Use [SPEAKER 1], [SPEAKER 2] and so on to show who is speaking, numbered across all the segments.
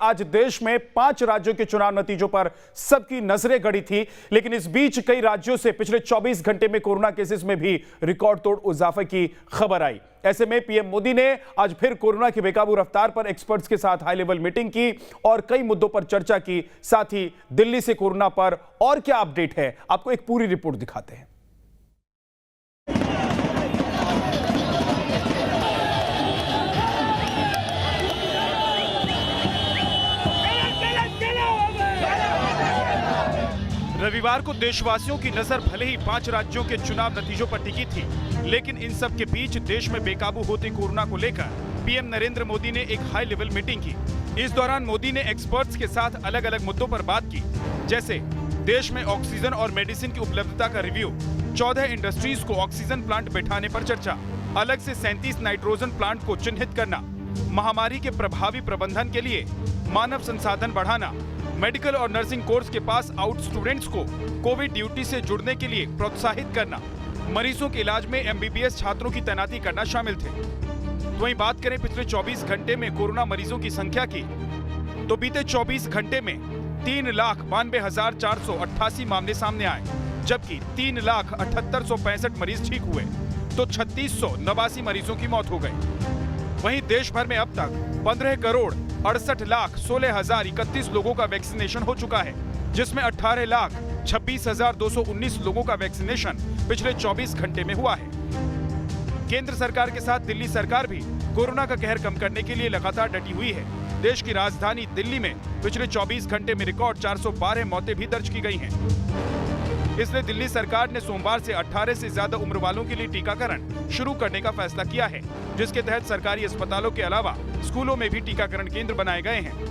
[SPEAKER 1] आज देश में 5 राज्यों के चुनाव नतीजों पर सबकी नजरें गड़ी थी, लेकिन इस बीच कई राज्यों से पिछले 24 घंटे में कोरोना केसेस में भी रिकॉर्ड तोड़ इजाफे की खबर आई। ऐसे में पीएम मोदी ने आज फिर कोरोना की बेकाबू रफ्तार पर एक्सपर्ट्स के साथ हाई लेवल मीटिंग की और कई मुद्दों पर चर्चा की। साथ ही दिल्ली से कोरोना पर और क्या अपडेट है, आपको एक पूरी रिपोर्ट दिखाते हैं। रविवार को देशवासियों की नजर भले ही 5 राज्यों के चुनाव नतीजों पर टिकी थी, लेकिन इन सब के बीच देश में बेकाबू होते कोरोना को लेकर पीएम नरेंद्र मोदी ने एक हाई लेवल मीटिंग की। इस दौरान मोदी ने एक्सपर्ट्स के साथ अलग अलग मुद्दों पर बात की, जैसे देश में ऑक्सीजन और मेडिसिन की उपलब्धता का रिव्यू, 14 इंडस्ट्रीज को ऑक्सीजन प्लांट बैठाने पर चर्चा, अलग से 37 नाइट्रोजन प्लांट को चिन्हित करना, महामारी के प्रभावी प्रबंधन के लिए मानव संसाधन बढ़ाना, मेडिकल और नर्सिंग कोर्स के पास आउट स्टूडेंट्स को कोविड ड्यूटी से जुड़ने के लिए प्रोत्साहित करना, मरीजों के इलाज में एमबीबीएस छात्रों की तैनाती करना शामिल थे। वहीं बात करें पिछले 24 घंटे में कोरोना मरीजों की संख्या की, तो बीते 24 घंटे में 3,92,488 मामले सामने आए, जबकि 3,78,65 मरीज ठीक हुए, तो 3,689 मरीजों की मौत हो गई। वहीं देश भर में अब तक 15,68,16,031 लोगों का वैक्सीनेशन हो चुका है, जिसमें 18,26,219 लोगों का वैक्सीनेशन पिछले 24 घंटे में हुआ है। केंद्र सरकार के साथ दिल्ली सरकार भी कोरोना का कहर कम करने के लिए लगातार डटी हुई है। देश की राजधानी दिल्ली में पिछले 24 घंटे में रिकॉर्ड 412 मौतें भी दर्ज की गई हैं। इसलिए दिल्ली सरकार ने सोमवार से 18 से ज्यादा उम्र वालों के लिए टीकाकरण शुरू करने का फैसला किया है, जिसके तहत सरकारी अस्पतालों के अलावा स्कूलों में भी टीकाकरण केंद्र बनाए गए हैं।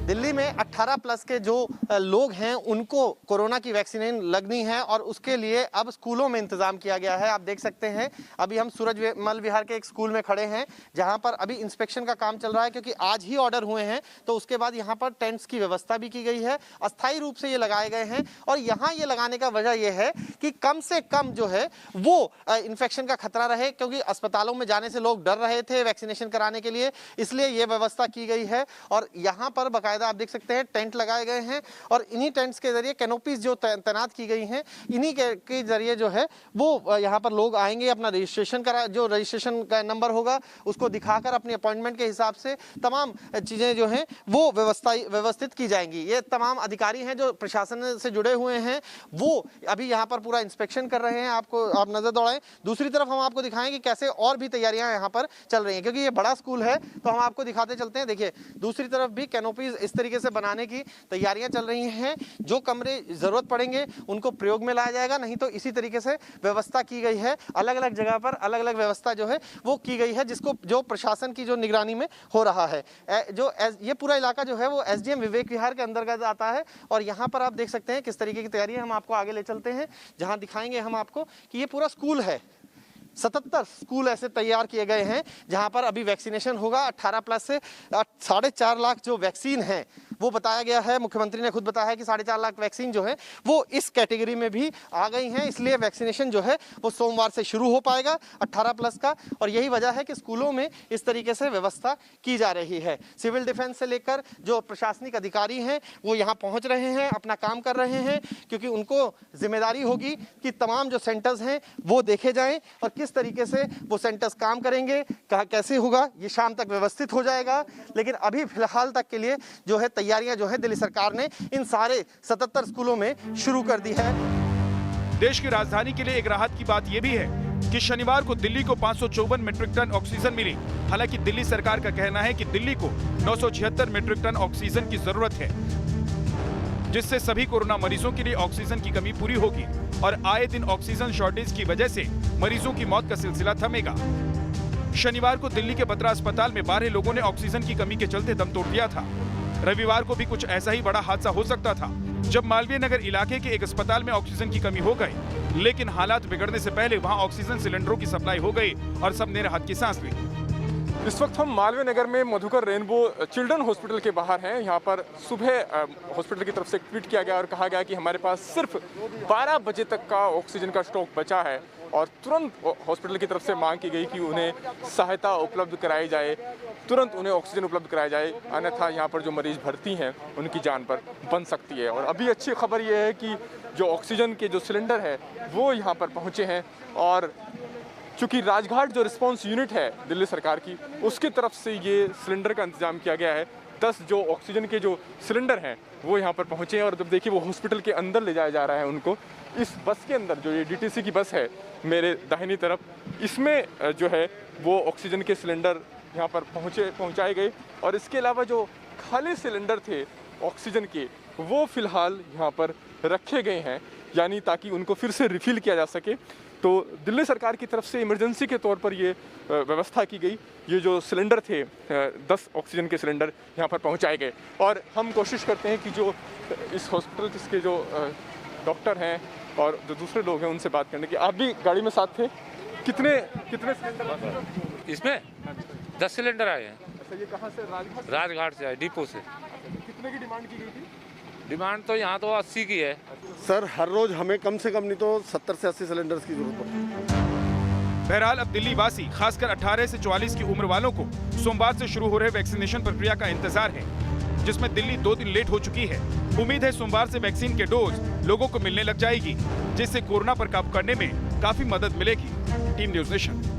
[SPEAKER 2] दिल्ली में 18 प्लस के जो लोग हैं उनको कोरोना की वैक्सीन लगनी है और उसके लिए अब स्कूलों में इंतजाम किया गया है। आप देख सकते हैं अभी हम सूरजमल विहार के एक स्कूल में खड़े हैं, जहां पर अभी इंस्पेक्शन का काम चल रहा है, क्योंकि आज ही ऑर्डर हुए हैं। तो उसके बाद यहां पर टेंट्स की व्यवस्था भी की गई है, अस्थायी रूप से ये लगाए गए हैं। और यहाँ ये लगाने का वजह यह है कि कम से कम जो है वो इन्फेक्शन का खतरा रहे, क्योंकि अस्पतालों में जाने से लोग डर रहे थे वैक्सीनेशन कराने के लिए, इसलिए ये व्यवस्था की गई है। और यहाँ पर आप देख सकते हैं टेंट लगाए गए हैं और इन्हीं टेंट्स के जरिए कैनोपीज जो तैनात की गई हैं, इन्हीं के जरिए जो है वो यहाँ पर लोग आएंगे, अपना रजिस्ट्रेशन करा, जो रजिस्ट्रेशन का नंबर होगा उसको दिखाकर अपनी अपॉइंटमेंट के हिसाब से तमाम चीजें जो हैं वो व्यवस्थित की जाएंगी। ये तमाम अधिकारी हैं जो प्रशासन से जुड़े हुए हैं, वो अभी यहाँ पर पूरा इंस्पेक्शन कर रहे हैं। आप नजर दौड़ाएं। दूसरी तरफ हम आपको दिखाएं कि कैसे और भी तैयारियां यहाँ पर चल रही हैं, क्योंकि ये बड़ा स्कूल है तो हम आपको दिखाते चलते हैं। देखिए दूसरी तरफ भी कैनोपीज इस तरीके से बनाने की तैयारियां चल रही हैं। जो कमरे जरूरत पड़ेंगे उनको प्रयोग में लाया जाएगा, नहीं तो इसी तरीके से व्यवस्था की गई है। अलग अलग जगह पर अलग अलग व्यवस्था जो है वो की गई है, जिसको जो प्रशासन की जो निगरानी में हो रहा है। ये पूरा इलाका जो है वो एसडीएम विवेक विहार के अंतर्गत आता है। और यहाँ पर आप देख सकते हैं किस तरीके की तैयारी है। हम आपको आगे ले चलते हैं, जहाँ दिखाएंगे हम आपको कि ये पूरा स्कूल है। 77 स्कूल ऐसे तैयार किए गए हैं जहां पर अभी वैक्सीनेशन होगा। 18 प्लस से 4.5 लाख जो वैक्सीन है वो बताया गया है। मुख्यमंत्री ने खुद बताया है कि 4.5 लाख वैक्सीन जो है वो इस कैटेगरी में भी आ गई हैं, इसलिए वैक्सीनेशन जो है वो सोमवार से शुरू हो पाएगा 18 प्लस का। और यही वजह है कि स्कूलों में इस तरीके से व्यवस्था की जा रही है। सिविल डिफेंस से लेकर जो प्रशासनिक अधिकारी हैं वो यहाँ पहुँच रहे हैं, अपना काम कर रहे हैं, क्योंकि उनको जिम्मेदारी होगी कि तमाम जो सेंटर्स हैं वो देखे जाएं और किस तरीके से वो सेंटर्स काम करेंगे, कहाँ कैसे होगा, ये शाम तक व्यवस्थित हो जाएगा। लेकिन अभी फिलहाल तक के लिए जो है तैयारियां जो है दिल्ली सरकार ने इन सारे 77 स्कूलों में शुरू कर दी है।
[SPEAKER 1] देश की राजधानी के लिए एक राहत की बात यह भी है कि शनिवार को दिल्ली को 554 मीट्रिक टन ऑक्सीजन मिली। हालांकि दिल्ली सरकार का कहना है कि दिल्ली को 976 मीट्रिक टन ऑक्सीजन की जरूरत है, जिससे सभी कोरोना मरीजों के लिए ऑक्सीजन की कमी पूरी होगी और आए दिन ऑक्सीजन शॉर्टेज की वजह से मरीजों की मौत का सिलसिला थमेगा। शनिवार को दिल्ली के बत्रा अस्पताल में 12 लोगों ने ऑक्सीजन की कमी के चलते दम तोड़ दिया था। रविवार को भी कुछ ऐसा ही बड़ा हादसा हो सकता था, जब मालवीय नगर इलाके के एक अस्पताल में ऑक्सीजन की कमी हो गई, लेकिन हालात बिगड़ने से पहले वहां ऑक्सीजन सिलेंडरों की सप्लाई हो गई और सबने राहत की सांस ली।
[SPEAKER 3] इस वक्त हम मालवीय नगर में मधुकर रेनबो चिल्ड्रन हॉस्पिटल के बाहर हैं। यहाँ पर सुबह हॉस्पिटल की तरफ से एक ट्वीट किया गया और कहा गया कि हमारे पास सिर्फ 12 बजे तक का ऑक्सीजन का स्टॉक बचा है और तुरंत हॉस्पिटल की तरफ से मांग की गई कि उन्हें सहायता उपलब्ध कराई जाए, तुरंत उन्हें ऑक्सीजन उपलब्ध कराया जाए, अन्यथा यहाँ पर जो मरीज भर्ती हैं उनकी जान पर बन सकती है। और अभी अच्छी खबर ये है कि जो ऑक्सीजन के जो सिलेंडर है वो यहाँ पर पहुँचे हैं और चूँकि राजघाट जो रिस्पांस यूनिट है दिल्ली सरकार की, उसकी तरफ से ये सिलेंडर का इंतजाम किया गया है। 10 जो ऑक्सीजन के जो सिलेंडर हैं वो यहाँ पर पहुँचे हैं और जब देखिए वो हॉस्पिटल के अंदर ले जाया जा रहा है उनको। इस बस के अंदर जो ये DTC की बस है मेरे दाहिनी तरफ, इसमें जो है वो ऑक्सीजन के सिलेंडर यहाँ पर पहुँचाए गए और इसके अलावा जो खाली सिलेंडर थे ऑक्सीजन के वो फ़िलहाल यहाँ पर रखे गए हैं, यानी ताकि उनको फिर से रिफ़िल किया जा सके। तो दिल्ली सरकार की तरफ से इमरजेंसी के तौर पर ये व्यवस्था की गई। ये जो सिलेंडर थे 10 ऑक्सीजन के सिलेंडर यहाँ पर पहुँचाए गए और हम कोशिश करते हैं कि जो इस हॉस्पिटल के जो डॉक्टर हैं और जो दूसरे लोग हैं उनसे बात करने की। आप भी गाड़ी में साथ थे, कितने सिलेंडर
[SPEAKER 4] इसमें 10 सिलेंडर आए हैं।
[SPEAKER 3] अच्छा, ये कहाँ से?
[SPEAKER 4] राजघाट से आए, डिपो से।
[SPEAKER 3] कितने की डिमांड की गई थी?
[SPEAKER 4] डिमांड तो यहाँ तो 80 की है
[SPEAKER 5] सर। हर रोज हमें कम से कम नहीं तो 70 से 80 सिलेंडर्स की जरूरत पड़ती है।
[SPEAKER 1] बहरहाल अब दिल्ली वासी खासकर 18 से 44 की उम्र वालों को सोमवार से शुरू हो रहे वैक्सीनेशन प्रक्रिया का इंतजार है, जिसमें दिल्ली 2 दिन लेट हो चुकी है। उम्मीद है सोमवार से वैक्सीन के डोज लोगों को मिलने लग जाएगी, जिससे कोरोना पर काबू करने में काफी मदद मिलेगी। Team news nation.